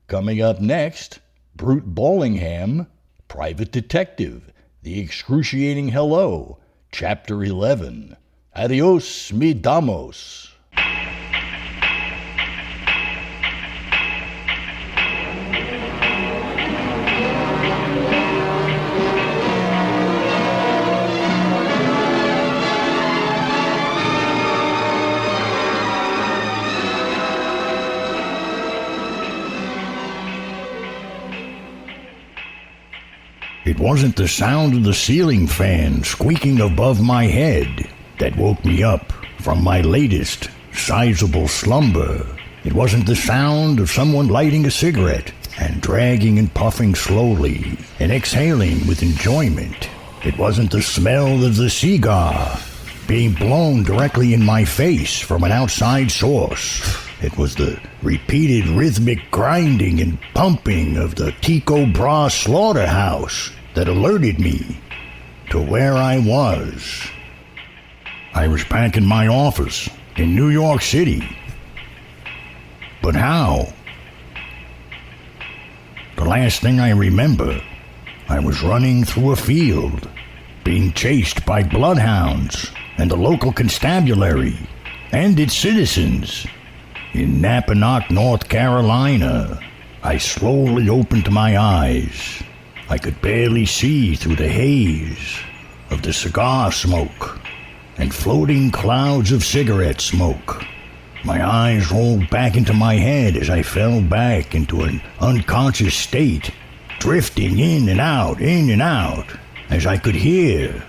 Coming up next, Brute Ballingham, Private Detective, The Excruciating Hello, Chapter 11. Adios, mi Damos. It wasn't the sound of the ceiling fan squeaking above my head that woke me up from my latest sizable slumber. It wasn't the sound of someone lighting a cigarette and dragging and puffing slowly and exhaling with enjoyment. It wasn't the smell of the cigar being blown directly in my face from an outside source. It was the repeated rhythmic grinding and pumping of the Tico Bra slaughterhouse that alerted me to where I was. I was back in my office in New York City. But how? The last thing I remember, I was running through a field, being chased by bloodhounds and the local constabulary and its citizens. In Napanoch, North Carolina, I slowly opened my eyes. I could barely see through the haze of the cigar smoke and floating clouds of cigarette smoke. My eyes rolled back into my head as I fell back into an unconscious state, drifting in and out, as I could hear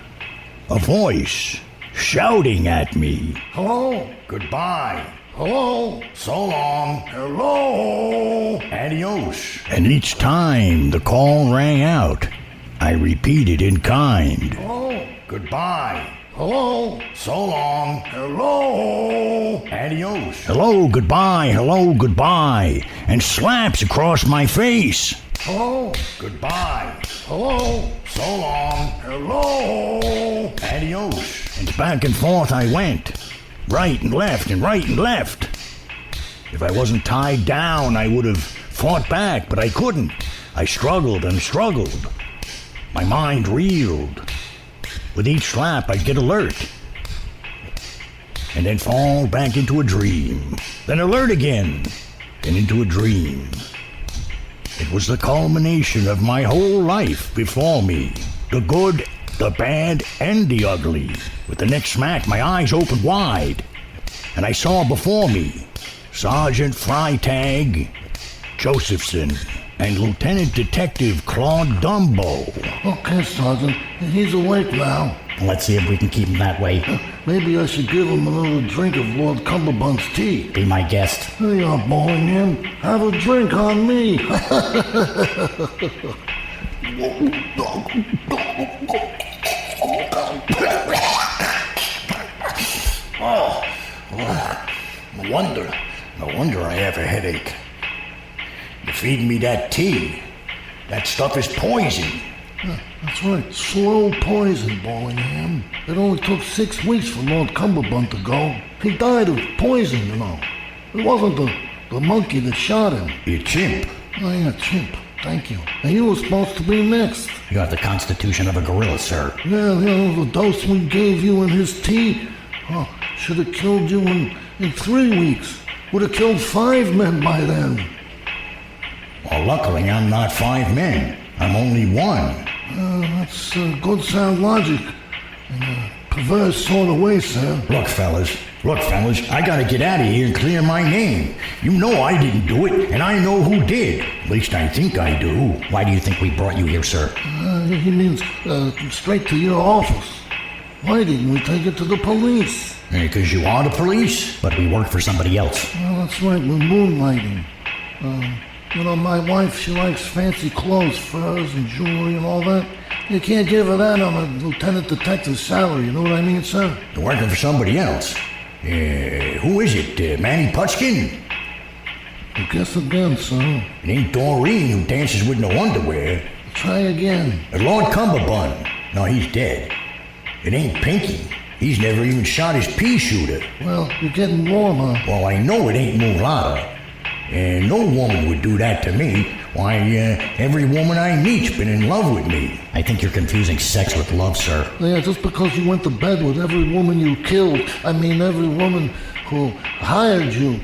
a voice shouting at me. Hello? Goodbye. Hello? So long. Hello? Adios. And each time the call rang out, I repeated in kind. Hello? Goodbye. Hello? So long. Hello? Adios. Hello, goodbye, and slaps across my face. Hello? Goodbye. Hello? So long. Hello? Adios. And back and forth I went. Right and left. If I wasn't tied down, I would have fought back, but I couldn't. I struggled and struggled. My mind reeled. With each slap, I'd get alert, and then fall back into a dream. Then alert again, and into a dream. It was the culmination of my whole life before me. The good, the bad, and the ugly. With the next smack, my eyes opened wide, and I saw before me Sergeant Freitag Josephson and Lieutenant Detective Claude Dumbo. Okay, Sergeant. He's awake now. Let's see if we can keep him that way. Maybe I should give him another drink of Lord Cumberbund's tea. Be my guest. Here you are, Ballingham. Have a drink on me. No wonder I have a headache. You feed me that tea. That stuff is poison. That's right. Slow poison, Ballingham. It only took 6 weeks for Lord Cumberbund to go. He died of poison, you know. It wasn't the monkey that shot him. You chimp. Oh, yeah, chimp. Thank you. And you were supposed to be next. You have the constitution of a gorilla, sir. Yeah, the dose we gave you in his tea. Oh, should have killed you in 3 weeks. Would have killed 5 men by then. Well, luckily I'm not 5 men. I'm only 1. That's good sound logic. In a perverse sort of way, sir. Look, fellas, I gotta get out of here and clear my name. You know I didn't do it, and I know who did. At least I think I do. Why do you think we brought you here, sir? He means straight to your office. Why didn't we take it to the police? Because you are the police? But we work for somebody else. Well, that's right, we're moonlighting. You know, my wife, she likes fancy clothes, furs and jewelry and all that. You can't give her that on a lieutenant detective's salary, you know what I mean, sir? You're working for somebody else. Who is it, Manny Putskin? I guess again, sir. It ain't Doreen who dances with no underwear. Try again. Lord Cumberbund. No, he's dead. It ain't Pinky. He's never even shot his pea shooter. Well, you're getting warmer. Well, I know it ain't Mulata. And no woman would do that to me. Why, every woman I meet's been in love with me. I think you're confusing sex with love, sir. Yeah, just because you went to bed with every woman you killed, I mean every woman who hired you,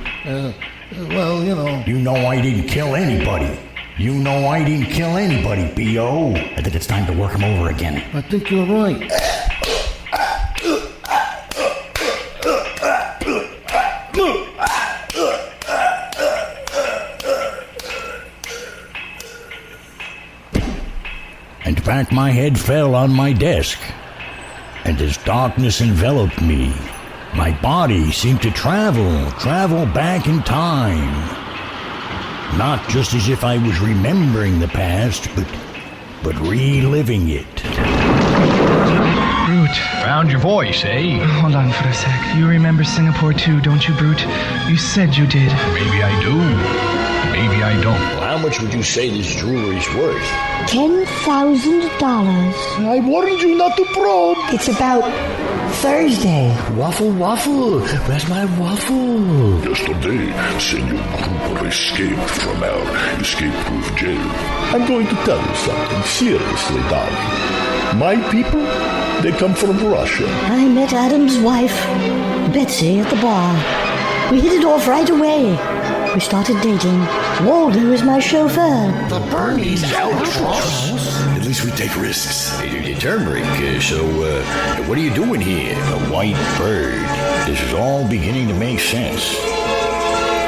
well, you know. You know I didn't kill anybody. You know I didn't kill anybody, B.O. I think it's time to work him over again. I think you're right. In fact, my head fell on my desk, and as darkness enveloped me, my body seemed to travel back in time. Not just as if I was remembering the past, but reliving it. Brute. Found your voice, eh? Hold on for a sec. You remember Singapore too, don't you, Brute? You said you did. Maybe I do. Maybe I don't. Well, how much would you say this jewelry's worth? $10,000. I warned you not to probe. It's about Thursday. Waffle, waffle. Where's my waffle? Yesterday, Senor Cooper escaped from our escape-proof jail. I'm going to tell you something seriously, darling. My people, they come from Russia. I met Adam's wife, Betsy, at the bar. We hit it off right away. We started dating. Waldo is my chauffeur. The Bernie's Albatross. At least we take risks. Hey, turmeric, so what are you doing here? A white bird. This is all beginning to make sense.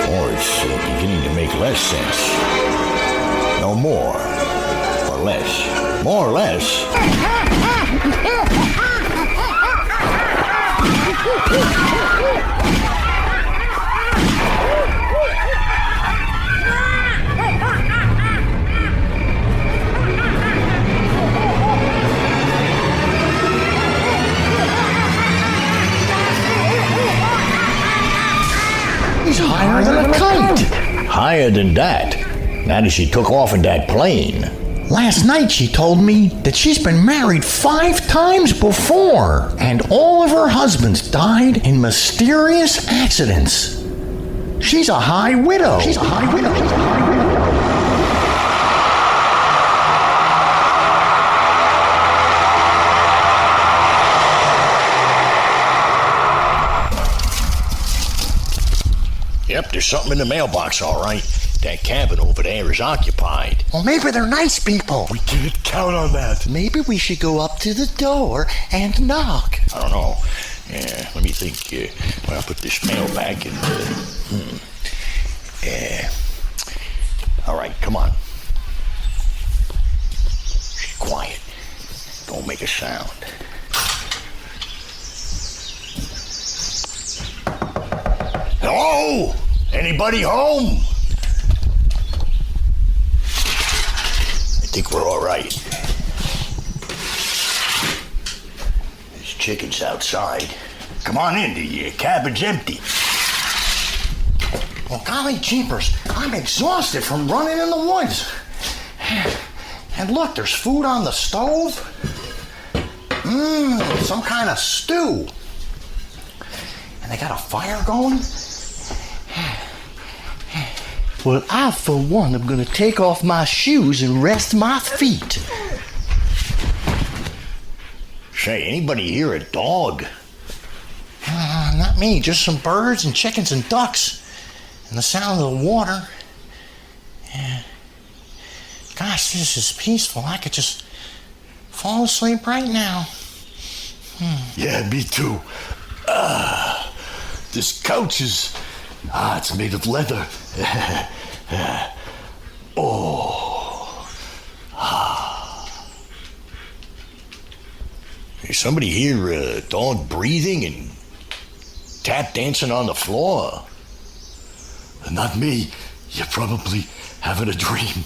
Or it's beginning to make less sense. No more. Or less. More or less. He's higher than a kite. Higher than that. Now that she took off in that plane. Last night she told me that she's been married 5 times before, and all of her husbands died in mysterious accidents. She's a high widow. Yep, there's something in the mailbox, all right. That cabin over there is occupied. Well, maybe they're nice people. We can't count on that. Maybe we should go up to the door and knock. I don't know. Let me think. I'll put this mail back and... all right, come on. Quiet. Don't make a sound. Hello? Anybody home? I think we're all right. There's chickens outside. Come on in, the cabin's empty. Well, golly jeepers, I'm exhausted from running in the woods. And look, there's food on the stove. Some kind of stew. And they got a fire going. Well, I, for one, am going to take off my shoes and rest my feet. Say, anybody hear a dog? Not me, just some birds and chickens and ducks. And the sound of the water. Yeah. Gosh, this is peaceful. I could just fall asleep right now. Yeah, me too. This couch is... it's made of leather. Is somebody hear a dog breathing and tap dancing on the floor? Not me. You're probably having a dream.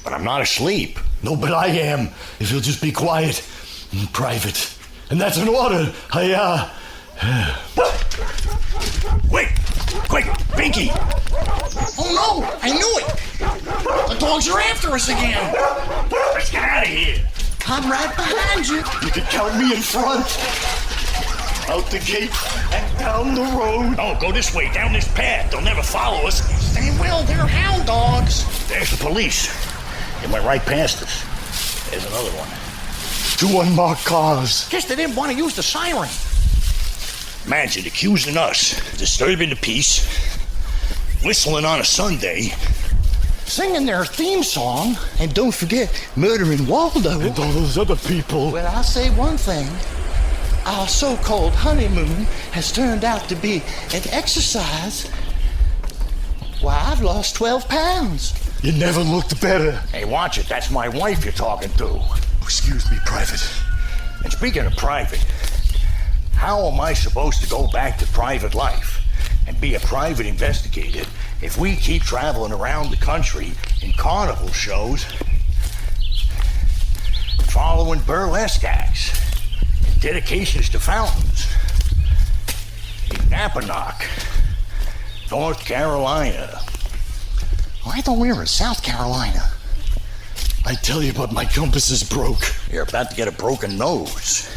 But I'm not asleep. No, but I am. If you'll just be quiet and private. And that's an order. Wait! Quick! Pinky! Oh no! I knew it! The dogs are after us again! Let's get out of here! I'm right behind you! You can count me in front. Out the gate and down the road. No, go this way, down this path. They'll never follow us. Well, they're hound dogs. There's the police. They went right past us. There's another one. 2 unmarked cars. Guess they didn't want to use the siren. Imagine accusing us, disturbing the peace, whistling on a Sunday, Singing their theme song. And don't forget murdering Waldo. And all those other people. Well, I'll say one thing. Our so-called honeymoon has turned out to be an exercise. Why, I've lost 12 pounds. You never looked better. Hey, watch it. That's my wife you're talking to. Excuse me, Private. And speaking of private, how am I supposed to go back to private life and be a private investigator if we keep traveling around the country in carnival shows, following burlesque acts, and dedications to fountains in Napanock, North Carolina? I thought we were in South Carolina. I tell you, but my compass is broke. You're about to get a broken nose.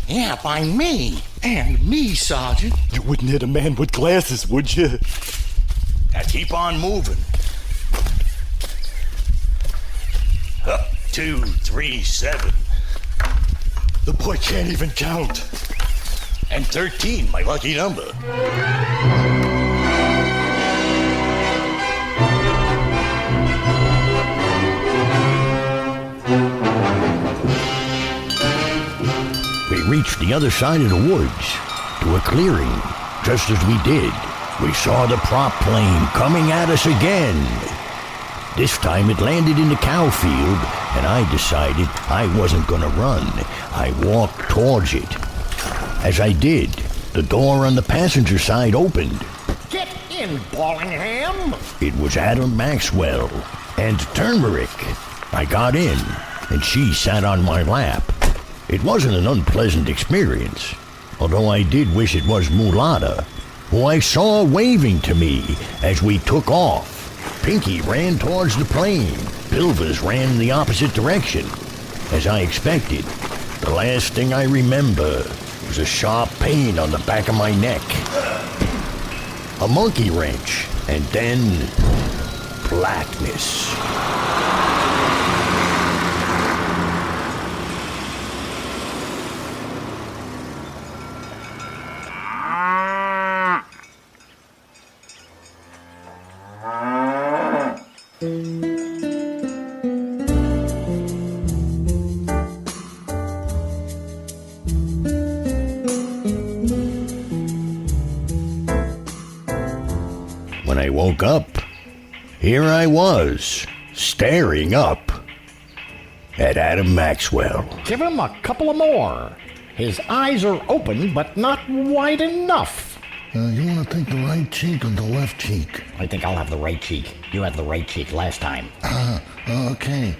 Yeah, by me. And me, Sergeant. You wouldn't hit a man with glasses, would you? Now keep on moving. Up, 2, 3, 7. The boy can't even count. And 13, my lucky number. We reached the other side of the woods, to a clearing. Just as we did, we saw the prop plane coming at us again. This time it landed in the cow field, and I decided I wasn't gonna run. I walked towards it. As I did, the door on the passenger side opened. Get in, Ballingham! It was Adam Maxwell and Turmeric. I got in, and she sat on my lap. It wasn't an unpleasant experience, although I did wish it was Mulata, who I saw waving to me as we took off. Pinky ran towards the plane. Pilvis ran in the opposite direction. As I expected, the last thing I remember was a sharp pain on the back of my neck, a monkey wrench, and then blackness. When I woke up, here I was, staring up at Adam Maxwell. Give him a couple of more. His eyes are open, but not wide enough. You want to take the right cheek or the left cheek? I think I'll have the right cheek. You had the right cheek last time. Okay.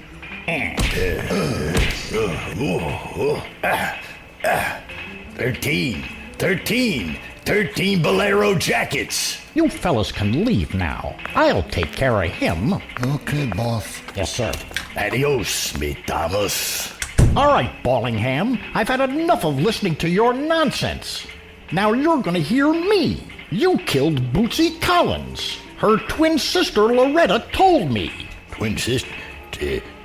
13 Bolero jackets. You fellas can leave now. I'll take care of him. Okay, boss. Yes, sir. Adios, mi Damos. All right, Ballingham. I've had enough of listening to your nonsense. Now you're gonna hear me. You killed Bootsy Collins. Her twin sister Loretta told me. Twin sister?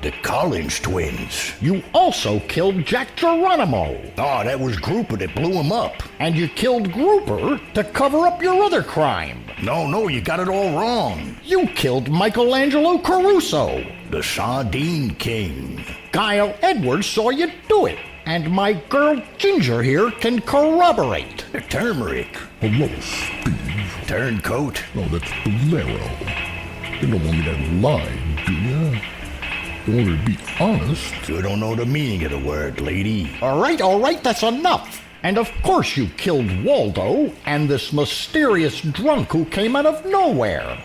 The Collins twins. You also killed Jack Geronimo. Oh, that was Grouper that blew him up. And you killed Grouper to cover up your other crime. No, you got it all wrong. You killed Michelangelo Caruso. The Sardine King. Guile Edwards saw you do it. And my girl Ginger here can corroborate. The Turmeric. Hello, Steve. Turncoat. Oh, that's Bolero. You don't want me to lie, do you? You want me to be honest? You don't know the meaning of the word, lady. All right, that's enough. And of course you killed Waldo and this mysterious drunk who came out of nowhere.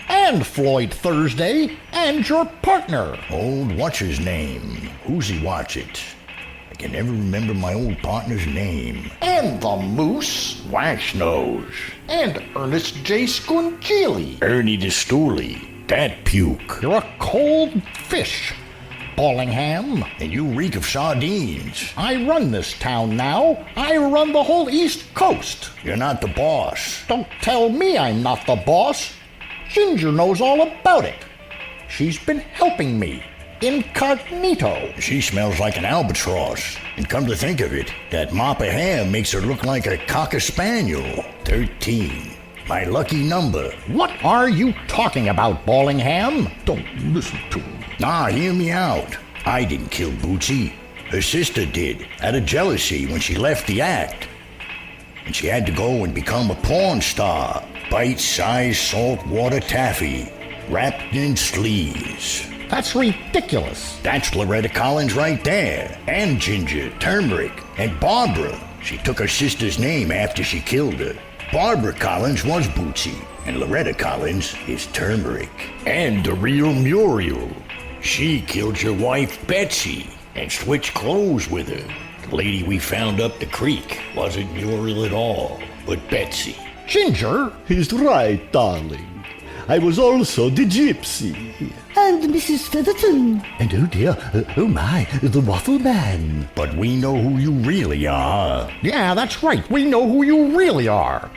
And Floyd Thursday and your partner. Old what's-his-name? Who's he watch it? I can never remember my old partner's name. And the Moose. Wax Nose. And Ernest J. Scungili. Ernie DeStooley. That puke. You're a cold fish, Ballingham. And you reek of sardines. I run this town now. I run the whole East Coast. You're not the boss. Don't tell me I'm not the boss. Ginger knows all about it. She's been helping me, incognito. She smells like an albatross. And come to think of it, that mop of hair makes her look like a cocker spaniel. 13. My lucky number. What are you talking about, Ballingham? Don't listen to him. Hear me out. I didn't kill Bootsy. Her sister did, out of jealousy when she left the act. And she had to go and become a porn star. Bite-sized saltwater taffy, wrapped in sleeves. That's ridiculous. That's Loretta Collins right there. And Ginger, Turmeric, and Barbara. She took her sister's name after she killed her. Barbara Collins was Bootsy, and Loretta Collins is Turmeric. And the real Muriel. She killed your wife, Betsy, and switched clothes with her. The lady we found up the creek wasn't Muriel at all, but Betsy. Ginger? He's right, darling. I was also the gypsy. And Mrs. Featherton. And oh dear, oh my, the waffle man. But we know who you really are. Yeah, that's right. We know who you really are.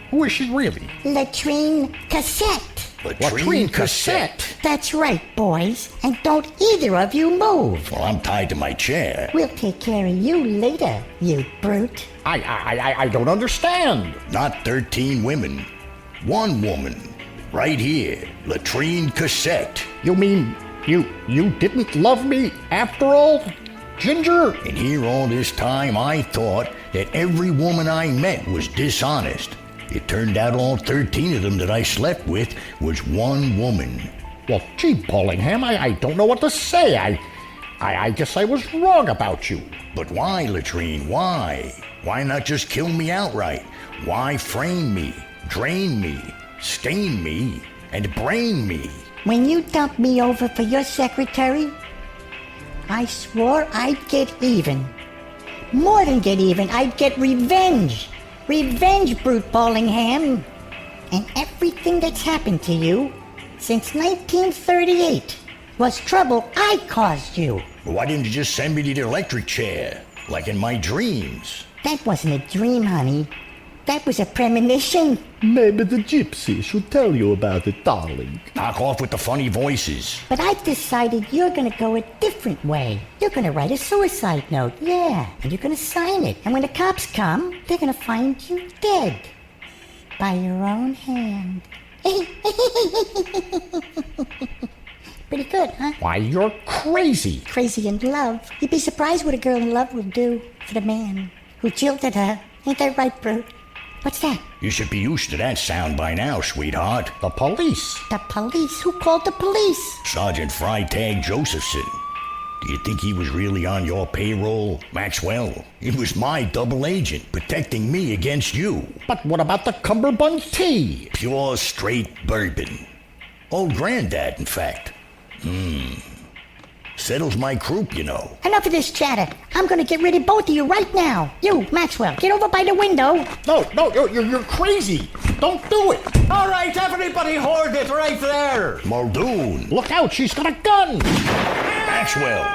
Who is she really? Latrine Cassette. Latrine Cassette? That's right, boys. And don't either of you move. Well, I'm tied to my chair. We'll take care of you later, you brute. I don't understand. Not 13 women. One woman. Right here. Latrine Cassette. You mean you didn't love me after all, Ginger? And here all this time I thought that every woman I met was dishonest. It turned out all 13 of them that I slept with was one woman. Well, gee, Ballingham, I don't know what to say. I guess I was wrong about you. But why, Latrine? Why? Why not just kill me outright? Why frame me, drain me, stain me, and brain me? When you dumped me over for your secretary, I swore I'd get even. More than get even, I'd get revenge. Revenge, brute Ballingham. And everything that's happened to you since 1938 was trouble I caused you. Well, why didn't you just send me to the electric chair, like in my dreams? That wasn't a dream, honey. That was a premonition. Maybe the gypsy should tell you about it, darling. Knock off with the funny voices. But I've decided you're gonna go a different way. You're gonna write a suicide note, yeah, and you're gonna sign it. And when the cops come, they're gonna find you dead. By your own hand. Pretty good, huh? Why, you're crazy. Crazy in love. You'd be surprised what a girl in love would do for the man who jilted her. Ain't that right, brute? What's that? You should be used to that sound by now, sweetheart. The police. The police? Who called the police? Sergeant Freitag Josephson. Do you think he was really on your payroll, Maxwell? He was my double agent, protecting me against you. But what about the Cumberbund tea? Pure, straight bourbon. Old Granddad, in fact. Settles my croup, you know. Enough of this chatter. I'm gonna get rid of both of you right now. You, Maxwell, get over by the window. No, you're crazy. Don't do it. All right, everybody hold it right there. Muldoon. Look out, she's got a gun. Maxwell.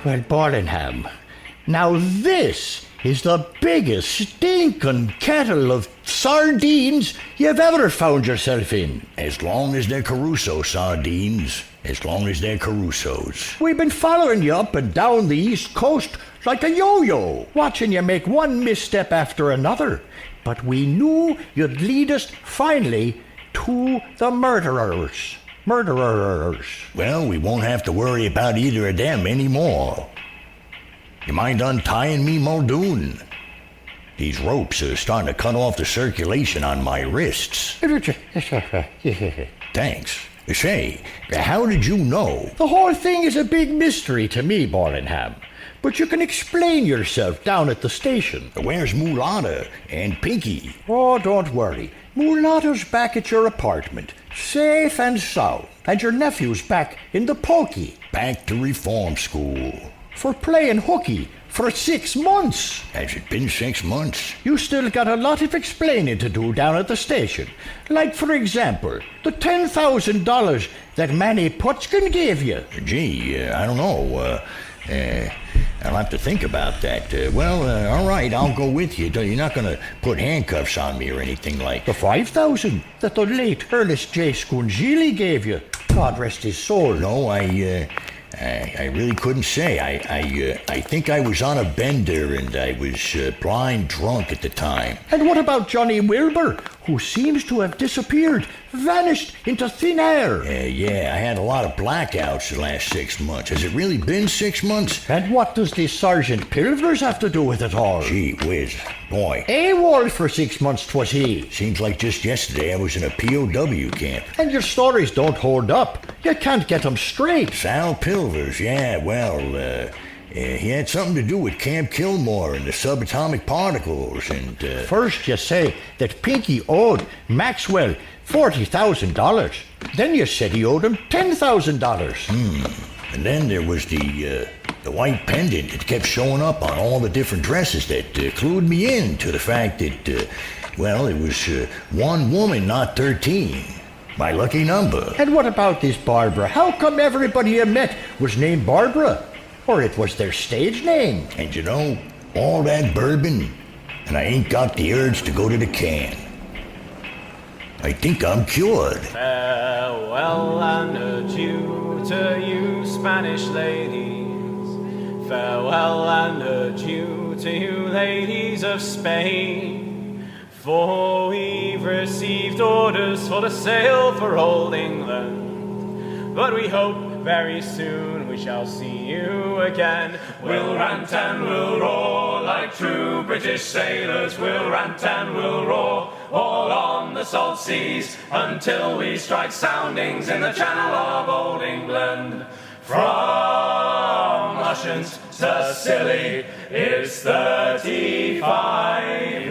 Well, Ballingham, now this is the biggest stinking kettle of sardines you've ever found yourself in. As long as they're Caruso sardines. As long as they're Caruso's. We've been following you up and down the East Coast like a yo-yo, watching you make one misstep after another. But we knew you'd lead us finally to the murderers. Well, we won't have to worry about either of them anymore. You mind untying me, Muldoon? These ropes are starting to cut off the circulation on my wrists. Thanks. Say, how did you know? The whole thing is a big mystery to me, Ballingham. But you can explain yourself down at the station. Where's Mulatta and Pinky? Oh, don't worry. Mulatta's back at your apartment, safe and sound. And your nephew's back in the pokey. Back to reform school. For playing hooky For 6 months. Has it been 6 months? You still got a lot of explaining to do down at the station. Like, for example, the $10,000 that Manny Putchkin gave you. Gee, I don't know. I'll have to think about that. All right, I'll go with you. You're not going to put handcuffs on me or anything like The $5,000 that the late Ernest J. Scungili gave you. God rest his soul. No, I really couldn't say. I think I was on a bender and I was blind drunk at the time. And what about Johnny Wilbur, who seems to have disappeared, vanished into thin air? Yeah, I had a lot of blackouts the last 6 months. Has it really been 6 months? And what does this Sergeant Pilvers have to do with it all? Gee whiz, boy. AWOL for 6 months 'twas he. Seems like just yesterday I was in a POW camp. And your stories don't hold up. You can't get them straight. Sal Pilvers, yeah, well, he had something to do with Camp Kilmore and the subatomic particles and... First you say that Pinky owed Maxwell $40,000. Then you said he owed him $10,000. And then there was the white pendant that kept showing up on all the different dresses that clued me in to the fact that, it was one woman, not 13. My lucky number. And what about this Barbara? How come everybody you met was named Barbara? Or it was their stage name? And you know, all that bourbon, and I ain't got the urge to go to the can. I think I'm cured. Farewell and adieu to you Spanish ladies. Farewell and adieu to you ladies of Spain. For we've received orders for the sail for old England. But we hope very soon we shall see you again. We'll rant and we'll roar like true British sailors. We'll rant and we'll roar all on the salt seas until we strike soundings in the channel of old England. From Ushant to Scilly is 35